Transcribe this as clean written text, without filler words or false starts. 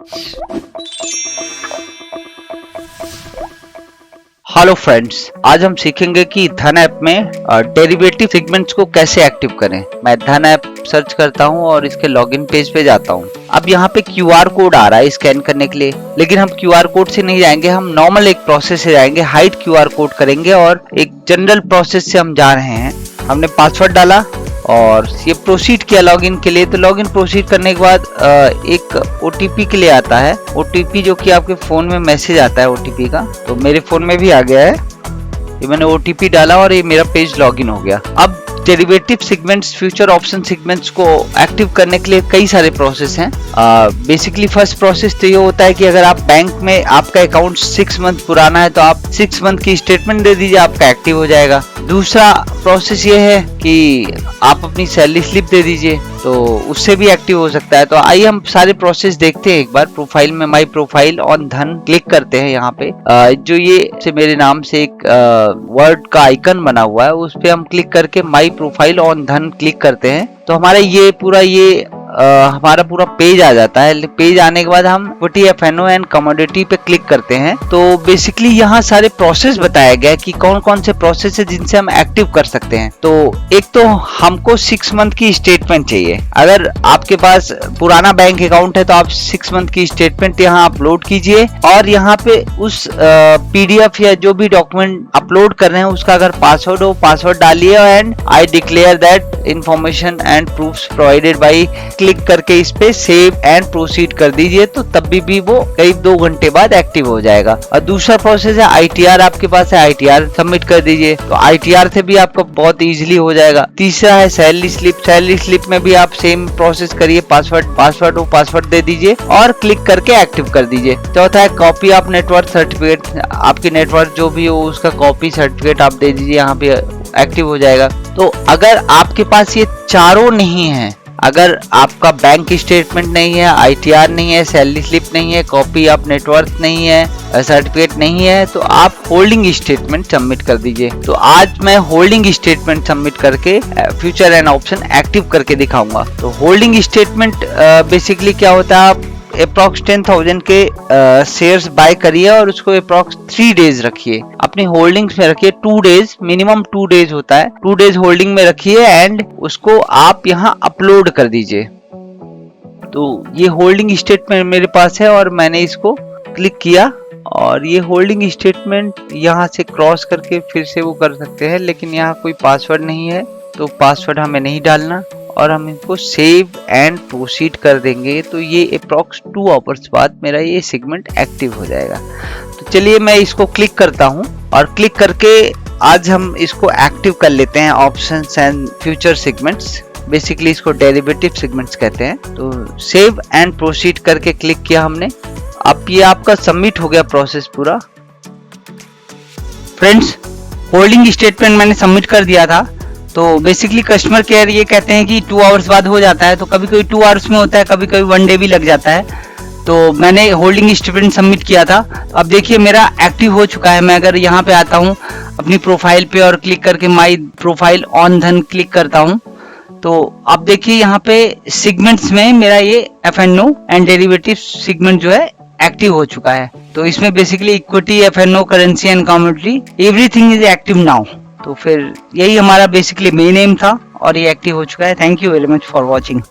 Hello friends, आज हम सीखेंगे कि धन ऐप में डेरिवेटिव सेगमेंट्स को कैसे एक्टिव करें। मैं धन ऐप सर्च करता हूं और इसके लॉगिन पेज पे जाता हूं। अब यहाँ पे क्यूआर कोड आ रहा है स्कैन करने के लिए, लेकिन हम क्यूआर कोड से नहीं जाएंगे, हम नॉर्मल एक प्रोसेस से जाएंगे, हाइड क्यूआर कोड करेंगे और एक जनरल प्रोसेस से हम जा रहे हैं। हमने पासवर्ड डाला और ये प्रोसीड किया लॉगिन के लिए। तो लॉगिन प्रोसीड करने के बाद एक ओटीपी के लिए आता है, ओटीपी जो कि आपके फोन में मैसेज आता है ओटीपी का। तो मेरे फोन में भी आ गया है, ये मैंने ओटीपी डाला और ये मेरा पेज लॉगिन हो गया। अब derivative segments, future option segments को एक्टिव करने के लिए कई सारे प्रोसेस हैं। बेसिकली फर्स्ट प्रोसेस तो ये होता है कि अगर आप बैंक में आपका अकाउंट 6 मंथ पुराना है तो आप 6 मंथ की स्टेटमेंट दे दीजिए, आपका एक्टिव हो जाएगा। दूसरा प्रोसेस ये है कि आप अपनी सैलरी स्लिप दे दीजिए, तो उससे भी एक्टिव हो सकता है। तो आइए हम सारे प्रोसेस देखते हैं एक बार। प्रोफाइल में माई प्रोफाइल ऑन धन क्लिक करते हैं। यहाँ पे जो ये से मेरे नाम से एक वर्ड का आइकन बना हुआ है, उस पे हम क्लिक करके माई प्रोफाइल ऑन धन क्लिक करते हैं। तो हमारा ये पूरा हमारा पूरा पेज आ जाता है। पेज आने के बाद हम इक्विटी, एफएनओ एंड कमोडिटी पे क्लिक करते हैं। तो बेसिकली यहाँ सारे प्रोसेस बताया गया कि कौन कौन से प्रोसेस है जिनसे हम एक्टिव कर सकते हैं। तो एक तो हमको 6 मंथ की स्टेटमेंट चाहिए। अगर आपके पास पुराना बैंक अकाउंट है तो आप 6 मंथ की स्टेटमेंट यहाँ अपलोड कीजिए और यहाँ पे उस पीडीएफ या जो भी डॉक्यूमेंट अपलोड कर रहे हैं उसका अगर पासवर्ड हो, पासवर्ड डालिए and I declare that information and proofs provided by, click करके इस पे सेव एंड प्रोसीड कर दीजिए। तो तब भी वो करीब 2 घंटे बाद एक्टिव हो जाएगा। और दूसरा प्रोसेस है आईटीआर, आपके पास है आईटीआर सबमिट कर दीजिए, तो आईटीआर से भी आपको बहुत इजीली हो जाएगा। तीसरा है सैलरी स्लिप, सैलरी स्लिप में भी आप सेम प्रोसेस करिए, पासवर्ड दे दीजिए और क्लिक करके एक्टिव कर दीजिए। चौथा है कॉपी ऑफ नेटवर्क सर्टिफिकेट, आपकी नेटवर्क जो भी हो उसका कॉपी सर्टिफिकेट आप दे दीजिए, यहाँ पे एक्टिव हो जाएगा। तो अगर आपके पास ये चारों नहीं है, अगर आपका बैंक स्टेटमेंट नहीं है, आईटीआर नहीं है, सैलरी स्लिप नहीं है, कॉपी ऑफ नेटवर्थ नहीं है, सर्टिफिकेट नहीं है, तो आप होल्डिंग स्टेटमेंट सबमिट कर दीजिए। तो आज मैं होल्डिंग स्टेटमेंट सबमिट करके फ्यूचर एंड ऑप्शन एक्टिव करके दिखाऊंगा। तो होल्डिंग स्टेटमेंट बेसिकली क्या होता है, आप अप्रॉक्स 10,000 के शेयर्स बाय करिए और उसको अप्रॉक्स 3 डेज रखिए, अपनी होल्डिंग्स में रखिए। 2 डेज, मिनिमम 2 डेज होता है, 2 डेज होल्डिंग में रखिए एंड उसको आप यहाँ अपलोड कर दीजिए। तो ये होल्डिंग स्टेटमेंट मेरे पास है और मैंने इसको क्लिक किया और ये होल्डिंग स्टेटमेंट यहाँ से क्रॉस करके फिर से वो कर सकते हैं, लेकिन यहाँ कोई पासवर्ड नहीं है तो पासवर्ड हमें नहीं डालना और हम इनको सेव एंड प्रोसीड कर देंगे। तो ये अप्रॉक्स 2 आवर्स बाद मेरा ये सेगमेंट एक्टिव हो जाएगा। तो चलिए मैं इसको क्लिक करता हूँ और क्लिक करके आज हम इसको एक्टिव कर लेते हैं, options and future segments. Basically इसको डेरिवेटिव सेगमेंट्स कहते हैं। तो सेव एंड प्रोसीड करके क्लिक किया हमने। अब ये आपका सबमिट हो गया प्रोसेस पूरा। फ्रेंड्स, होल्डिंग स्टेटमेंट मैंने सबमिट कर दिया था। तो बेसिकली कस्टमर केयर ये कहते हैं कि 2 आवर्स बाद हो जाता है, तो कभी कभी 2 आवर्स में होता है, कभी कभी 1 डे भी लग जाता है। तो मैंने होल्डिंग स्टेटमेंट सबमिट किया था। अब देखिए मेरा एक्टिव हो चुका है। मैं अगर यहाँ पे आता हूँ अपनी प्रोफाइल पे और क्लिक करके माई प्रोफाइल ऑन धन क्लिक करता हूँ, तो अब देखिए यहाँ पे सेगमेंट्स में मेरा ये एफएनओ एंड डेरिवेटिव सेगमेंट जो है एक्टिव हो चुका है। तो इसमें basically equity, F and O, currency and commodity, everything is active now. तो फिर यही हमारा बेसिकली मेन एम था और ये एक्टिव हो चुका है। Thank you very much for watching.